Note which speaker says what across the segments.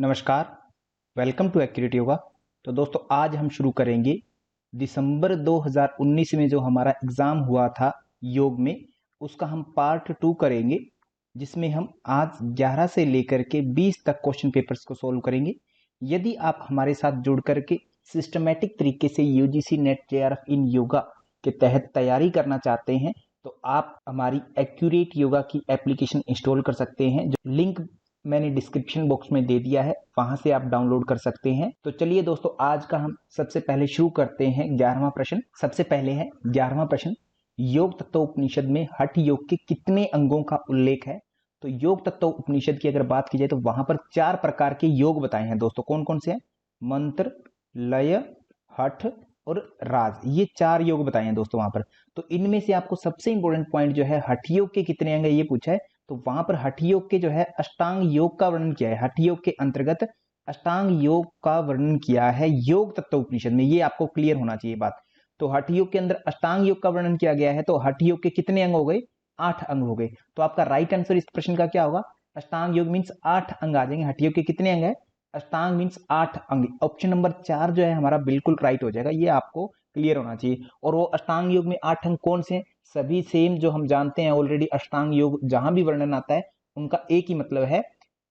Speaker 1: नमस्कार, welcome to accurate yoga. तो दोस्तों आज हम शुरू करेंगे दिसंबर 2019 में जो हमारा एग्ज़ाम हुआ था योग में, उसका हम पार्ट 2 करेंगे, जिसमें हम आज 11 से लेकर के 20 तक क्वेश्चन पेपर्स को सॉल्व करेंगे। यदि आप हमारे साथ जुड़ करके सिस्टमेटिक तरीके से यूजीसी नेट जेआरएफ इन योगा के तहत तैयारी करना चाहते हैं, तो आप हमारी एक्यूरेट योगा की एप्लीकेशन इंस्टॉल कर सकते हैं। जो लिंक मैंने डिस्क्रिप्शन बॉक्स में दे दिया है, वहां से आप डाउनलोड कर सकते हैं। तो चलिए दोस्तों, आज का हम सबसे पहले शुरू करते हैं 11वां प्रश्न। सबसे पहले है 11वां प्रश्न, योग तत्व उपनिषद में हठ योग के कितने अंगों का उल्लेख है? तो योग तत्व उपनिषद की अगर बात की जाए तो वहां पर 4 प्रकार के योग बताए हैं दोस्तों। कौन कौन से हैं? मंत्र, लय, हठ और राज, ये 4 योग बताए हैं दोस्तों वहां पर। तो इनमें से आपको सबसे इंपॉर्टेंट पॉइंट जो है हठ योग के कितने अंग है ये पूछा है। तो वहां पर हठ योग के जो है अष्टांग योग का वर्णन किया है। हठ योग के अंतर्गत अष्टांग योग का वर्णन किया है योग तत्व उपनिषद में, ये आपको क्लियर होना चाहिए बात। तो हठ योग के अंदर अष्टांग योग का वर्णन किया गया है, तो हठ योग के कितने अंग हो गए? 8 अंग हो गए। तो आपका राइट आंसर इस प्रश्न का क्या होगा? अष्टांग योग मीन्स 8 अंग आ जाएंगे। हठ योग के कितने अंग है? अष्टांग मीन्स 8 अंग। ऑप्शन नंबर 4 जो है हमारा बिल्कुल राइट हो जाएगा, ये आपको क्लियर होना चाहिए। और वो अष्टांग योग में 8 अंग कौन से हैं? सभी सेम जो हम जानते हैं ऑलरेडी। अष्टांग योग जहां भी वर्णन आता है उनका एक ही मतलब है,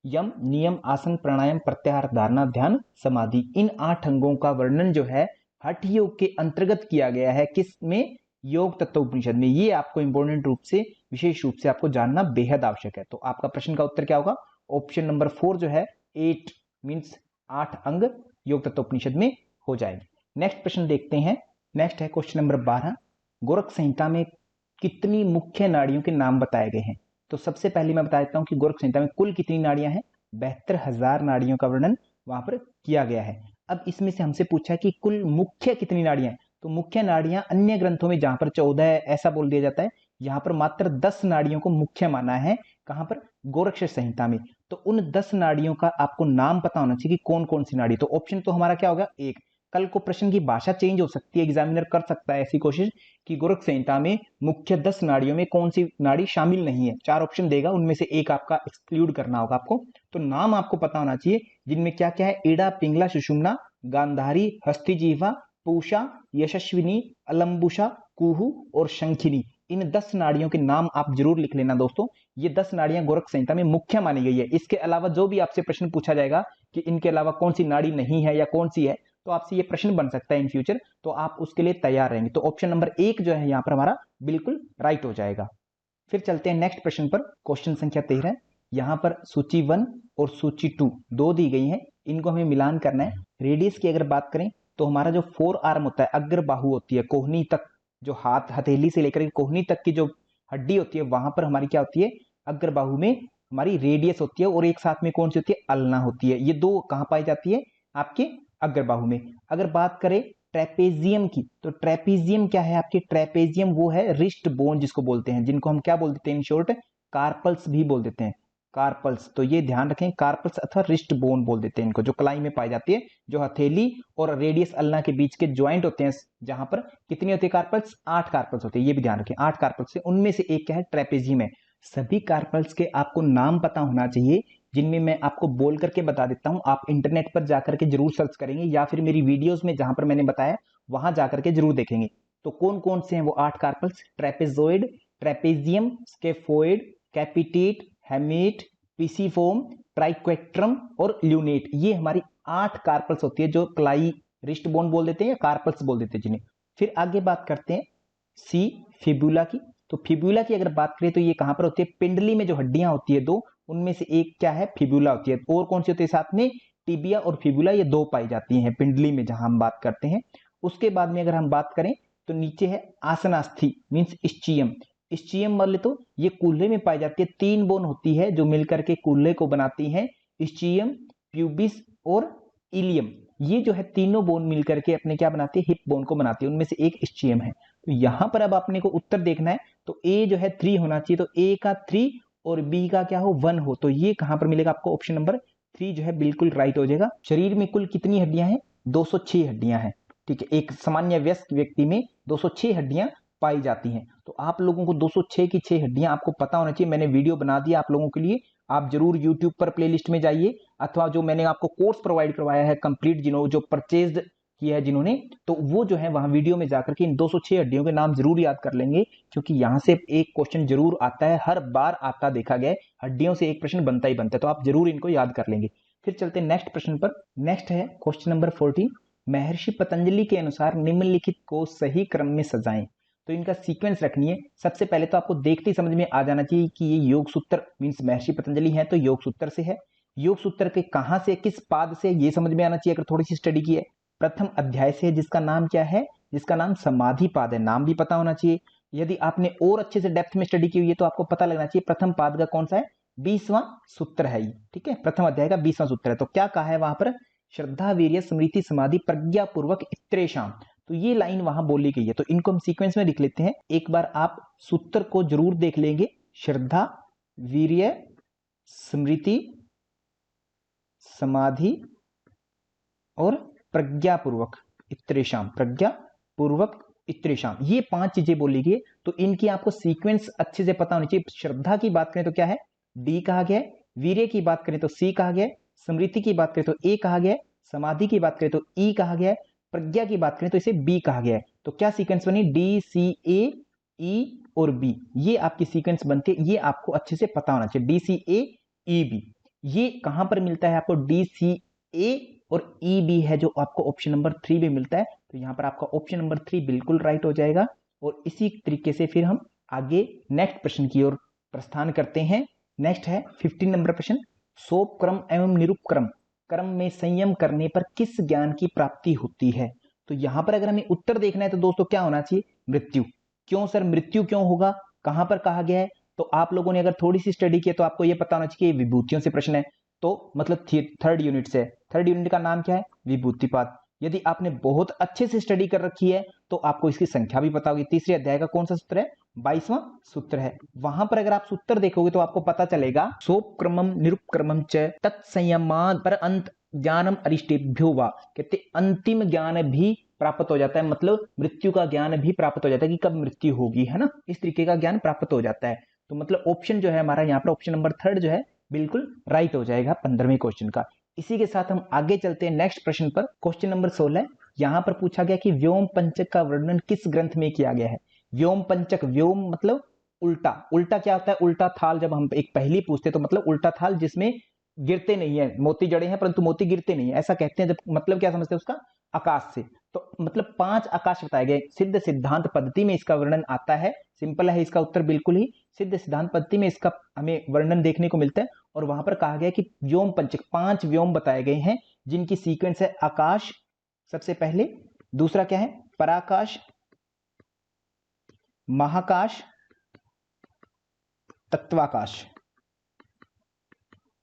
Speaker 1: यम, नियम, आसन, प्राणायाम, प्रत्याहार, धारणा, ध्यान, समाधि। इन 8 अंगों का वर्णन जो है हठ योग के अंतर्गत किया गया है। किस में? योग तत्व उपनिषद में। ये आपको इंपॉर्टेंट रूप से, विशेष रूप से आपको जानना बेहद आवश्यक है। तो आपका प्रश्न का उत्तर क्या होगा? ऑप्शन नंबर 4 जो है 8 मीन्स 8 अंग योग तत्व उपनिषद में हो जाएंगे। नेक्स्ट प्रश्न देखते हैं। नेक्स्ट है क्वेश्चन नंबर 12, गोरख संहिता में कितनी मुख्य नाड़ियों के नाम बताए गए हैं? तो सबसे पहले मैं बता देता हूं कि गोरख संहिता में कुल कितनी नाड़ियां हैं? 72,000 नाड़ियों का वर्णन वहां पर किया गया है। अब इसमें से हमसे पूछा कि कुल मुख्य कितनी नाड़ियां हैं? तो मुख्य नाड़ियां अन्य ग्रंथों में जहां पर 14 है ऐसा बोल दिया जाता है, यहां पर मात्र 10 नाड़ियों को मुख्य माना है। कहां पर? गोरक्ष संहिता में। तो उन 10 नाड़ियों का आपको नाम पता होना चाहिए कि कौन कौन सी नाड़ी। तो ऑप्शन तो हमारा क्या होगा? एक। कल को प्रश्न की भाषा चेंज हो सकती है, एग्जामिनर कर सकता है ऐसी कोशिश कि गोरख संहिता में मुख्य 10 नाड़ियों में कौन सी नाड़ी शामिल नहीं है। 4 ऑप्शन देगा, उनमें से एक आपका एक्सक्लूड करना होगा आपको। तो नाम आपको पता होना चाहिए, जिनमें क्या क्या है? एड़ा, पिंगला, सुषुम्ना, गांधारी, हस्तिजीवा, पूषा, यशस्विनी, अलंबुषा, कुहू और शंखिनी। इन 10 नाड़ियों के नाम आप जरूर लिख लेना दोस्तों। ये 10 नाड़ियां गोरख संहिता में मुख्य मानी गई है। इसके अलावा जो भी आपसे प्रश्न पूछा जाएगा कि इनके अलावा कौन सी नाड़ी नहीं है या कौन सी है, तो आपसे ये प्रश्न बन सकता है इन फ्यूचर, तो आप उसके लिए तैयार रहेंगे। तो ऑप्शन नंबर 1 जो है यहां पर हमारा बिल्कुल राइट हो जाएगा। फिर चलते हैं नेक्स्ट प्रश्न पर। क्वेश्चन संख्या 13, यहां पर सूची 1 और सूची 2 दो दी गई है, इनको हमें मिलान करना है। रेडियस की अगर बात करें तो हमारा जो 4 आर्म होता है, अग्र बाहु होती है, कोहनी तक, जो हाथ हथेली से लेकर कोहनी तक की जो हड्डी होती है, वहां पर हमारी क्या होती है? अग्र बाहु में हमारी रेडियस होती है, और एक साथ में कौन सी होती है? अल्ना होती है। ये दो कहां पाई जाती है? आपके अग्र बाहु में। अगर बात करें ट्रेपेजियम की, तो ट्रेपेजियम क्या है आपके? ट्रेपेजियम वो है रिस्ट बोन जिसको बोलते हैं, जिनको हम क्या बोल देते हैं इन शॉर्ट? कार्पल्स भी बोल देते हैं, कार्पल्स। तो ये ध्यान रखें, कार्पल्स अथवा रिस्ट बोन बोल देते हैं इनको, जो कलाई में पाई जाती है, जो हथेली और रेडियस अल्ना के बीच के ज्वाइंट होते हैं, जहां पर कितनी होती है कार्पल्स? 8 कार्पल्स होते हैं। ये भी ध्यान रखें, 8 कार्पल्स से उनमें से एक क्या है? ट्रेपेजियम है। सभी कार्पल्स के आपको नाम पता होना चाहिए, जिनमें मैं आपको बोल करके बता देता हूं। आप इंटरनेट पर जाकर के जरूर सर्च करेंगे, या फिर मेरी वीडियोस में जहां पर मैंने बताया वहां जाकर के जरूर देखेंगे। तो कौन कौन से हैं वो 8 carpals? Trapezoid, trapezium, scaphoid, capitate, hamate, pisiform, triquetrum और ल्यूनेट। ये हमारी 8 कार्पल्स होती है, जो क्लाई रिस्ट बोन बोल देते हैं या कार्पल्स बोल देते हैं जिन्हें। फिर आगे बात करते हैं सी, फिबुला की। तो फिबुला की अगर बात करें तो ये कहां पर होती है? पिंडली में जो हड्डियां होती है दो, उनमें से एक क्या है? फिबुला होती है। और कौन सी होती है साथ में? टिबिया और फिबुला, ये दो पाई जाती हैं पिंडली में जहां हम बात करते हैं। उसके बाद में अगर हम बात करें तो नीचे है आसनास्थि मीन्स स्चियम। स्चियम वाले तो ये कूल्हे में पाई जाती है। 3 बोन होती है जो मिलकर के कूल्हे को बनाती हैं, स्चियम, प्यूबिस और इलियम। ये जो है तीनों बोन मिलकर के अपने क्या बनाती है? हिप बोन को बनाती है। उनमें से एक स्चियम है। तो यहां पर अब आपने को उत्तर देखना है, तो ए जो है 3 होना चाहिए, तो ए का 3 और बी का क्या हो? 1 हो। तो ये कहां पर मिलेगा आपको? ऑप्शन नंबर 3 जो है बिल्कुल राइट हो जाएगा। शरीर में कुल कितनी हड्डियां हैं? 206 हड्डियां हैं। ठीक है, एक सामान्य वयस्क व्यक्ति में 206 हड्डियां पाई जाती हैं। तो आप लोगों को 206 की 6 हड्डियां आपको पता होना चाहिए। मैंने वीडियो बना दिया आप लोगों के लिए, आप जरूर YouTube पर प्लेलिस्ट में जाइए, अथवा जो मैंने आपको कोर्स प्रोवाइड करवाया है कंप्लीट, जो परचेज किया है जिन्होंने, तो वो जो है वहां वीडियो में जाकर के इन 206 हड्डियों के नाम जरूर याद कर लेंगे, क्योंकि यहां से एक क्वेश्चन जरूर आता है, हर बार आता देखा गया है, हड्डियों से एक प्रश्न बनता ही बनता है, तो आप जरूर इनको याद कर लेंगे। फिर चलते हैं नेक्स्ट प्रश्न पर। नेक्स्ट है क्वेश्चन नंबर 14। महर्षि पतंजलि के अनुसार निम्नलिखित को सही क्रम में सजाएं। तो इनका सीक्वेंस रखनी है। सबसे पहले तो आपको देखते ही समझ में आ जाना चाहिए कि ये योग सूत्र मीन्स महर्षि पतंजलि है तो योग सूत्र से है। योग सूत्र के कहां से, किस पाद से, ये समझ में आना चाहिए अगर थोड़ी सी स्टडी की है। प्रथम अध्याय से है, जिसका नाम क्या है, जिसका नाम समाधि पाद है, नाम भी पता होना चाहिए। यदि आपने और अच्छे से डेप्थ में स्टडी की हुई है तो आपको पता लगना चाहिए प्रथम पाद का कौन सा है, 20वां सूत्र है ये, ठीक है, प्रथम अध्याय का 20वां सूत्र है। तो क्या कहा है वहां पर, श्रद्धा वीर्य स्मृति समाधि प्रज्ञा पूर्वक इत्रेषाम, तो ये लाइन वहां बोली गई है। तो इनको हम सीक्वेंस में लिख लेते हैं। एक बार आप सूत्र को जरूर देख लेंगे, श्रद्धा वीर्य स्मृति समाधि और प्रज्ञा पूर्वक इत्रेषाम, प्रज्ञा पूर्वक इत्रेषाम, ये 5 चीजें बोली गई। तो इनकी आपको सीक्वेंस अच्छे से पता होनी चाहिए। श्रद्धा की बात करें तो क्या है, डी कहा गया है, वीर्य की बात करें तो सी कहा गया है, स्मृति की बात करें तो ए कहा गया है, समाधि की बात करें तो ई कहा गया है, प्रज्ञा की बात करें तो इसे बी कहा गया है। तो क्या सीक्वेंस बनी, डी सी ए ई और बी, ये आपकी सीक्वेंस बनती है। ये आपको अच्छे से पता होना चाहिए, डी सी ए ई बी। ये कहां पर मिलता है आपको, डी सी ए और ई बी है जो आपको ऑप्शन नंबर 3 में मिलता है। तो यहां पर आपका ऑप्शन नंबर 3 बिल्कुल राइट हो जाएगा। और इसी तरीके से फिर हम आगे नेक्स्ट प्रश्न की ओर प्रस्थान करते हैं। नेक्स्ट है 15 नंबर प्रश्न। सोपक्रम एवं निरुपक्रम क्रम में संयम करने पर किस ज्ञान की प्राप्ति होती है। तो यहां पर अगर हमें उत्तर देखना है तो दोस्तों क्या होना चाहिए, मृत्यु। क्यों सर, मृत्यु क्यों होगा, कहां पर कहा गया है। तो आप लोगों ने अगर थोड़ी सी स्टडी की है तो आपको यह पता होना चाहिए कि विभूतियों से प्रश्न है, तो मतलब थर्ड यूनिट से। थर्ड यूनिट का नाम क्या है, विभूतिपाद। यदि आपने बहुत अच्छे से स्टडी कर रखी है तो आपको इसकी संख्या भी पता होगी। तीसरे अध्याय का कौन सा सूत्र है, 22वां सूत्र है। वहां पर अगर आप सूत्र देखोगे तो आपको पता चलेगा, सोपक्रमम निरुपक्रमम च तत्संयमाद पर अंत ज्ञानम अरिष्टेभ्यो वा, कहते अंतिम ज्ञान भी प्राप्त हो जाता है, मतलब मृत्यु का ज्ञान भी प्राप्त हो जाता है कि कब मृत्यु होगी, है ना, इस तरीके का ज्ञान प्राप्त हो जाता है। तो मतलब ऑप्शन जो है हमारा यहाँ पर ऑप्शन नंबर 3 जो है बिल्कुल राइट हो जाएगा 15वें क्वेश्चन का। इसी के साथ हम आगे चलते हैं नेक्स्ट प्रश्न पर। क्वेश्चन नंबर 16 यहां पर पूछा गया कि व्योम पंचक का वर्णन किस ग्रंथ में किया गया है। व्योम पंचक, व्योम मतलब उल्टा, उल्टा क्या होता है, उल्टा थाल। जब हम एक पहेली पूछते तो मतलब उल्टा थाल जिसमें गिरते नहीं है, मोती जड़े हैं परंतु मोती गिरते नहीं है, ऐसा कहते हैं। जब मतलब क्या समझते हैं उसका, आकाश से। तो मतलब 5 आकाश बताए गए। सिद्ध सिद्धांत पद्धति में इसका वर्णन आता है। सिंपल है इसका उत्तर, बिल्कुल ही सिद्ध सिद्धांत पद्धति में इसका हमें वर्णन देखने को मिलता है। और वहां पर कहा गया कि व्योम पंचक, 5 व्योम बताए गए हैं जिनकी सीक्वेंस है आकाश सबसे पहले, दूसरा क्या है पराकाश, महाकाश, तत्वाकाश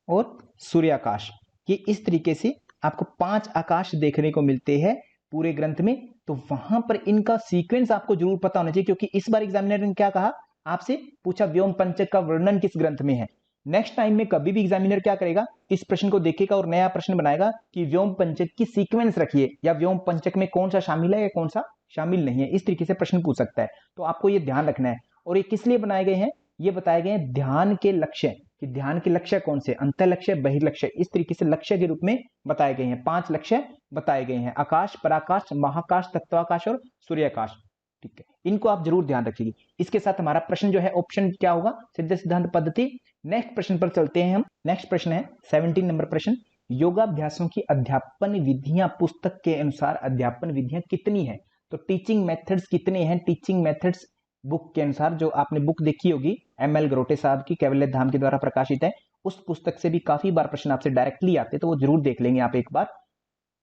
Speaker 1: और सूर्याकाश। ये इस तरीके से आपको 5 आकाश देखने को मिलते हैं पूरे ग्रंथ में। तो वहां पर इनका सीक्वेंस आपको जरूर पता होना चाहिए, क्योंकि इस बार एग्जामिनर ने क्या कहा, आपसे पूछा व्योम पंचक का वर्णन किस ग्रंथ में है। नेक्स्ट टाइम में कभी भी एग्जामिनर क्या करेगा, इस प्रश्न को देखेगा और नया प्रश्न बनाएगा कि व्योम पंचक की सीक्वेंस रखिए, या व्योम पंचक में कौन सा शामिल है या कौन सा शामिल नहीं है, इस तरीके से प्रश्न पूछ सकता है। तो आपको ये ध्यान रखना है। और ये किस लिए बनाए गए हैं, ये बताए गए हैं ध्यान के लक्ष्य, कि ध्यान के लक्ष्य कौन से, अंतर लक्ष्य, बहिर्लक्ष्य, इस तरीके से लक्ष्य के रूप में बताए गए हैं। 5 लक्ष्य बताए गए हैं, आकाश, पराकाश, महाकाश, तत्वाकाश और सूर्याकाश। ठीक है, इनको आप जरूर ध्यान रखिए। इसके साथ हमारा प्रश्न जो है ऑप्शन क्या होगा, सिद्ध सिद्धांत पद्धति। नेक्स्ट प्रश्न पर चलते हैं हम। नेक्स्ट प्रश्न है 17 नंबर प्रश्न। योगाभ्यासों की अध्यापन विधियां पुस्तक के अनुसार अध्यापन विधियां कितनी है। तो टीचिंग मेथड्स कितने हैं, टीचिंग मेथड्स बुक के अनुसार, जो आपने बुक देखी होगी ML ग्रोटे साहब की, कैवल्य धाम के द्वारा प्रकाशित है, उस पुस्तक से भी काफी बार प्रश्न आपसे डायरेक्टली आते हैं, तो वो जरूर देख लेंगे आप एक बार।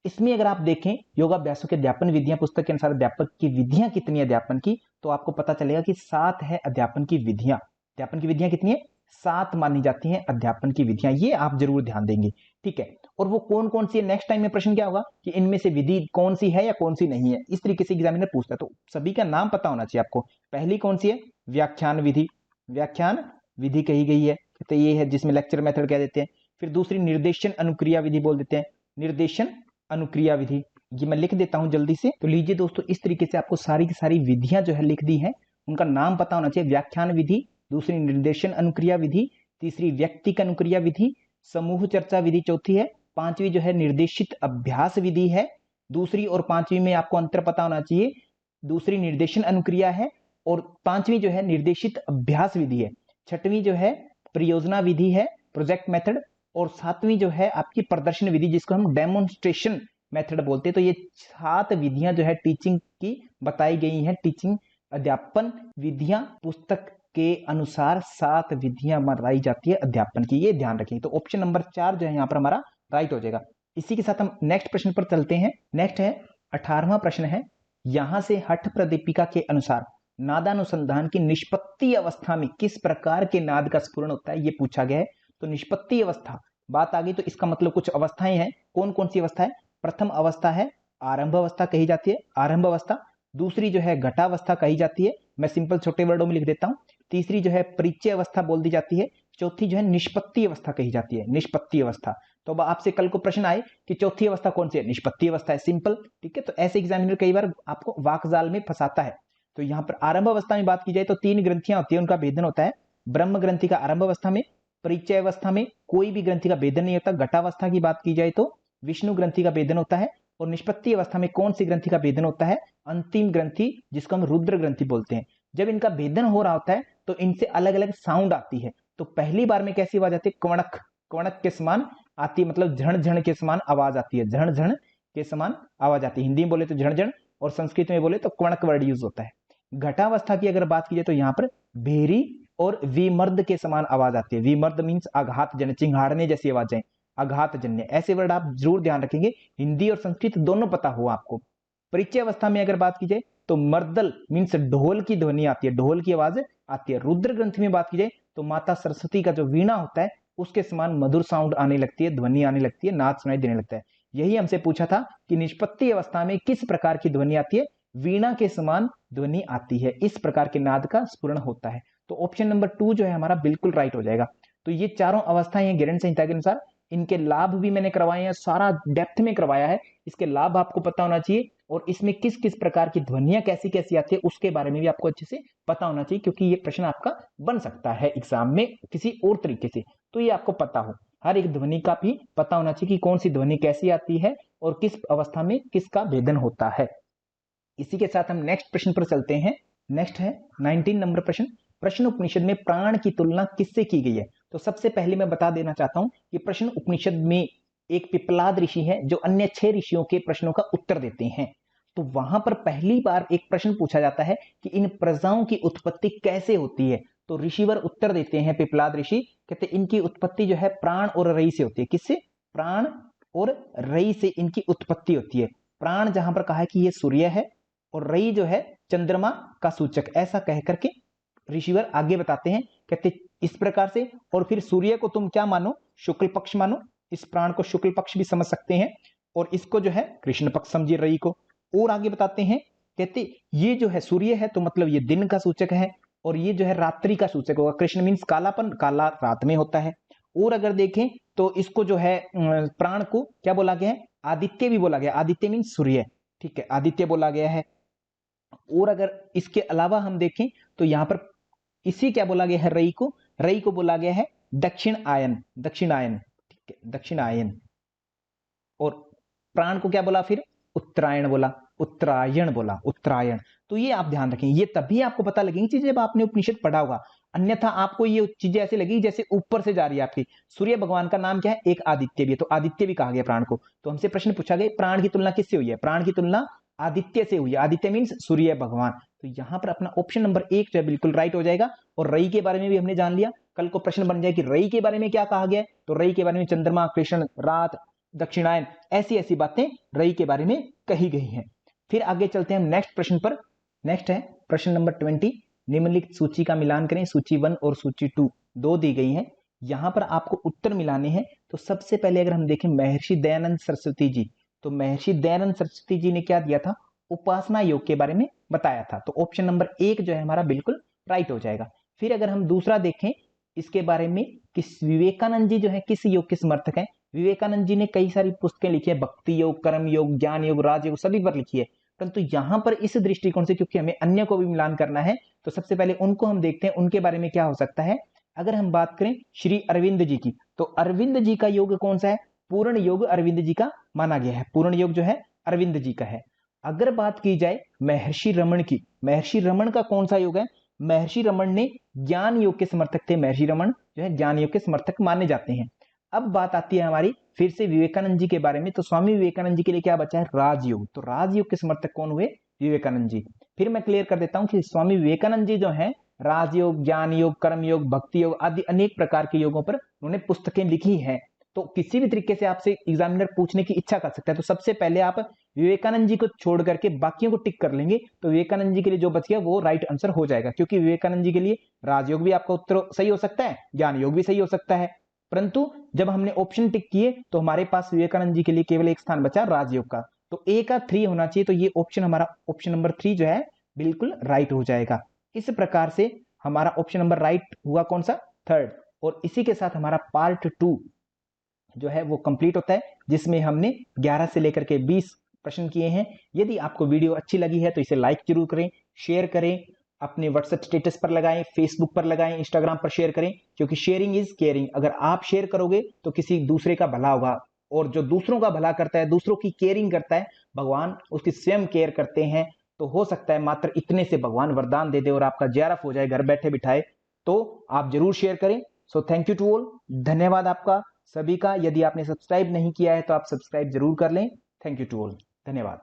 Speaker 1: इसमें अगर आप देखें योगाभ्यासों के अध्यापन विधियां पुस्तक के अनुसार अध्यापक की विधियां कितनी है अध्यापन की, तो आपको पता चलेगा कि 7 है अध्यापन की विधियां। अध्यापन की विधियां कितनी है, 7 मानी जाती हैं अध्यापन की विधियां, ये आप जरूर ध्यान देंगे। ठीक है, और वो कौन कौन सी है, नेक्स्ट टाइम में प्रश्न क्या होगा कि इनमें से विधि कौन सी है या कौन सी नहीं है, इस तरीके से एग्जामिनर पूछता है। तो सभी का नाम पता होना चाहिए आपको। पहली कौन सी है, व्याख्यान विधि, व्याख्यान विधि कही गई है, तो ये है जिसमें लेक्चर मेथड कह देते हैं। फिर दूसरी निर्देशन अनुक्रिया विधि बोल देते हैं, निर्देशन अनुक्रिया विधि, ये मैं लिख देता हूं जल्दी से। तो लीजिए दोस्तों, इस तरीके से आपको सारी की सारी विधियां जो है लिख दी हैं। उनका नाम पता होना चाहिए। व्याख्यान विधि, दूसरी निर्देशन अनुक्रिया विधि, तीसरी व्यक्तिक अनुक्रिया विधि, समूह चर्चा विधि चौथी है, पांचवी जो है निर्देशित अभ्यास विधि है। दूसरी और पांचवी में आपको अंतर पता होना चाहिए। दूसरी निर्देशन अनुक्रिया है और पांचवी जो है निर्देशित अभ्यास विधि है। छठवीं जो है परियोजना विधि है, प्रोजेक्ट मेथड। और सातवीं जो है आपकी प्रदर्शन विधि, जिसको हम डेमोन्स्ट्रेशन मेथड बोलते हैं। तो ये 7 विधियां जो है टीचिंग की बताई गई हैं। टीचिंग अध्यापन विधियां पुस्तक के अनुसार 7 विधियां बताई जाती है अध्यापन की, ये ध्यान रखिए। तो ऑप्शन नंबर 4 जो है यहाँ पर हमारा राइट हो जाएगा। इसी के साथ हम नेक्स्ट प्रश्न पर चलते हैं। नेक्स्ट है 18वां प्रश्न है, यहां से हठ प्रदीपिका के अनुसार नादानुसंधान की निष्पत्ति अवस्था में किस प्रकार के नाद का स्फुरण होता है, ये पूछा गया है। तो निष्पत्ति अवस्था बात आ गई तो इसका मतलब कुछ अवस्थाएं हैं। कौन कौन सी अवस्था है? प्रथम अवस्था है आरंभ अवस्था कही जाती है, आरंभ अवस्था। दूसरी जो है घटावस्था कही जाती है, मैं सिंपल छोटे वर्डों में लिख देता हूं। तीसरी जो है परिचय अवस्था बोल दी जाती है। चौथी जो है निष्पत्ति अवस्था कही जाती है, निष्पत्ति अवस्था। तो अब आपसे कल को प्रश्न आए कि चौथी अवस्था कौन सी है, निष्पत्ति अवस्था है, सिंपल। ठीक है, तो ऐसे एग्जामिनर कई बार आपको वाकजाल में फंसाता है। तो यहाँ पर आरंभ अवस्था में बात की जाए तो 3 ग्रंथियां होती है, उनका भेदन होता है। ब्रह्म ग्रंथि का आरंभ अवस्था में, परिचय अवस्था में कोई भी ग्रंथि का भेदन नहीं होता। घटावस्था की बात की जाए तो विष्णु ग्रंथि का भेदन होता है। और निष्पत्ति अवस्था में कौन सी ग्रंथि का भेदन होता है? अंतिम ग्रंथि, जिसको हम रुद्र ग्रंथि बोलते हैं। जब इनका भेदन हो रहा होता है तो इनसे अलग अलग साउंड आती है। तो पहली बार में कैसी आवाज आती है? क्वणक, क्वणक के समान आती है, मतलब झण झण के समान आवाज आती है, झण झण के समान आवाज आती है। हिंदी में बोले तो झण झण और संस्कृत में बोले तो क्वणक वर्ड यूज होता है। घटावस्था की अगर बात की जाए तो यहाँ पर भेरी और विमर्द के समान आवाज आती है। विमर्द मीन्स आघातजन्य, चिंघाड़ने जैसी आवाजें, आघातजन्य, ऐसे वर्ड आप जरूर ध्यान रखेंगे। हिंदी और संस्कृत दोनों पता हो आपको। परिचय अवस्था में अगर बात की जाए तो मर्दल मीन्स ढोल की ध्वनि आती है, ढोल की आवाज आती है। रुद्र ग्रंथ में बात की जाए तो माता सरस्वती का जो वीणा होता है उसके समान मधुर साउंड आने लगती है, ध्वनि आने लगती है, नाद सुनाई देने लगता है। यही हमसे पूछा था कि निष्पत्ति अवस्था में किस प्रकार की ध्वनि आती है? वीणा के समान ध्वनि आती है, इस प्रकार के नाद का स्फुरण होता है। तो ऑप्शन नंबर 2 जो है हमारा बिल्कुल राइट हो जाएगा। तो ये चारों अवस्थाएं हैं ग्रंथ संहिता के अनुसार। इनके लाभ भी मैंने करवाए हैं, सारा डेप्थ में करवाया है। इसके लाभ आपको पता होना चाहिए और इसमें किस किस प्रकार की ध्वनियां कैसी कैसी आती है उसके बारे में भी आपको अच्छे से पता होना चाहिए, क्योंकि ये प्रश्न आपका बन सकता है एग्जाम में किसी और तरीके से। तो ये आपको पता हो, हर एक ध्वनि का भी पता होना चाहिए कि कौन सी ध्वनि कैसी आती है और किस अवस्था में किसका भेदन होता है। इसी के साथ हम नेक्स्ट प्रश्न पर चलते हैं। नेक्स्ट है 19 नंबर प्रश्न, प्रश्न उपनिषद में प्राण की तुलना किससे की गई है? तो सबसे पहले मैं बता देना चाहता हूं कि प्रश्न उपनिषद में एक पिपलाद ऋषि है जो अन्य 6 ऋषियों के प्रश्नों का उत्तर देते हैं। तो वहां पर पहली बार एक प्रश्न पूछा जाता है कि इन प्रजाओं की उत्पत्ति कैसे होती है। तो ऋषिवर उत्तर देते हैं, पिपलाद ऋषि कहते हैं इनकी उत्पत्ति जो है प्राण और रई से होती है। किससे? प्राण और रई से इनकी उत्पत्ति होती है। प्राण जहां पर कहा है कि ये सूर्य है और रई जो है चंद्रमा का सूचक, ऐसा कह करके ऋषिवर आगे बताते हैं, कहते इस प्रकार से। और फिर सूर्य को तुम क्या मानो? शुक्ल पक्ष मानो। इस प्राण को शुक्ल पक्ष भी समझ सकते हैं और इसको जो है कृष्ण पक्ष समझिए, रई को। और आगे बताते हैं, कहते ये जो है सूर्य है तो मतलब ये दिन का सूचक है और ये जो है रात्रि का सूचक होगा। कृष्ण मीन्स कालापन, काला रात में होता है। और अगर देखें तो इसको जो है प्राण को क्या बोला गया है? आदित्य भी बोला गया। आदित्य मीन्स सूर्य, ठीक है, आदित्य बोला गया है। और अगर इसके अलावा हम देखें तो यहां पर इसी क्या बोला गया है? रई को, रई को बोला गया है दक्षिण आयन, दक्षिण आयन, ठीक है, दक्षिण आयन। और प्राण को क्या बोला? फिर उत्तरायण बोला, उत्तरायण बोला, उत्तरायण। तो ये आप ध्यान रखें, ये तभी आपको पता लगेंगी चीजें जब आपने उपनिषद पढ़ा होगा। अन्यथा आपको ये चीजें ऐसे लगेगी जैसे ऊपर से जा रही है आपकी। सूर्य भगवान का नाम क्या है? एक आदित्य भी है, तो आदित्य भी कहा गया प्राण को। तो हमसे प्रश्न पूछा गया प्राण की तुलना किससे हुई है? प्राण की तुलना आदित्य से हुई है। आदित्य मीन्स सूर्य भगवान। तो यहां पर अपना ऑप्शन नंबर 1 जो है बिल्कुल राइट हो जाएगा। और रई के बारे में भी हमने जान लिया। कल को प्रश्न बन जाए कि रई के बारे में क्या कहा गया है, तो रई के बारे में चंद्रमा, कृष्ण, रात, दक्षिणायन, ऐसी ऐसी बातें रई के बारे में कही गई हैं। फिर आगे चलते हैं हम नेक्स्ट प्रश्न पर। नेक्स्ट है प्रश्न नंबर 20, निम्नलिखित सूची का मिलान करें। सूची 1 और सूची 2 दो दी गई है, यहां पर आपको उत्तर मिलाने हैं। तो सबसे पहले अगर हम देखें महर्षि दयानंद सरस्वती जी, तो महर्षि दयानंद सरस्वती जी ने क्या दिया था? उपासना योग के बारे में बताया था। तो ऑप्शन नंबर 1 जो है हमारा बिल्कुल राइट हो जाएगा। फिर अगर हम दूसरा देखें इसके बारे में कि विवेकानंद जी जो है किस योग के समर्थक हैं? विवेकानंद जी ने कई सारी पुस्तकें लिखी है, भक्ति योग, कर्म योग, ज्ञान योग, राजयोग, सभी पर लिखी है। परंतु यहाँ पर इस दृष्टिकोण से क्योंकि हमें अन्य को भी मिलान करना है, तो सबसे पहले उनको हम देखते हैं, उनके बारे में क्या हो सकता है। अगर हम बात करें श्री अरविंद जी की, तो अरविंद जी का योग कौन सा है, पूर्ण योग अरविंद जी का माना गया है, पूर्ण योग जो है अरविंद जी का है। अगर बात की जाए महर्षि रमण की, महर्षि रमण का कौन सा योग है, महर्षि रमण ने ज्ञान योग के समर्थक थे, महर्षि रमण जो है ज्ञान योग के समर्थक माने जाते हैं। अब बात आती है हमारी फिर से विवेकानंद जी के बारे में, तो स्वामी विवेकानंद जी के लिए क्या बचा है, राजयोग, तो राजयोग के समर्थक कौन हुए, विवेकानंद जी। फिर मैं क्लियर कर देता हूं कि स्वामी विवेकानंद जी जो है राजयोग, ज्ञान योग, कर्म योग, भक्ति योग आदि अनेक प्रकार के योगों पर उन्होंने पुस्तकें लिखी हैं। तो किसी भी तरीके से आपसे एग्जामिनर पूछने की इच्छा कर सकता है, तो सबसे पहले आप विवेकानंद जी को छोड़ करके बाकियों को टिक कर लेंगे, तो विवेकानंद जी के लिए जो बच गया वो राइट आंसर हो जाएगा, क्योंकि विवेकानंद जी के लिए राजयोग भी आपका उत्तर सही हो सकता है, ज्ञान योग भी सही हो सकता है, परंतु जब हमने ऑप्शन टिक किए तो हमारे पास विवेकानंद जी के लिए केवल एक स्थान बचा राजयोग का, तो ए का 3 होना चाहिए, तो ये ऑप्शन हमारा ऑप्शन नंबर 3 जो है बिल्कुल राइट हो जाएगा। इस प्रकार से हमारा ऑप्शन नंबर राइट हुआ कौन सा, थर्ड। और इसी के साथ हमारा पार्ट 2 जो है वो कंप्लीट होता है, जिसमें हमने 11 से लेकर के 20 प्रश्न किए हैं। यदि आपको वीडियो अच्छी लगी है तो इसे लाइक जरूर करें, शेयर करें, अपने व्हाट्सएप स्टेटस पर लगाएं, फेसबुक पर लगाएं, इंस्टाग्राम पर शेयर करें, क्योंकि शेयरिंग इज केयरिंग। अगर आप शेयर करोगे तो किसी दूसरे का भला होगा, और जो दूसरों का भला करता है, दूसरों की केयरिंग करता है, भगवान उसकी स्वयं केयर करते हैं। तो हो सकता है मात्र इतने से भगवान वरदान दे दे और आपका जेआरएफ हो जाए घर बैठे बिठाए, तो आप जरूर शेयर करें। So thank you to all, धन्यवाद आपका सभी का। यदि आपने सब्सक्राइब नहीं किया है तो आप सब्सक्राइब जरूर कर लें। थैंक यू टू ऑल, धन्यवाद।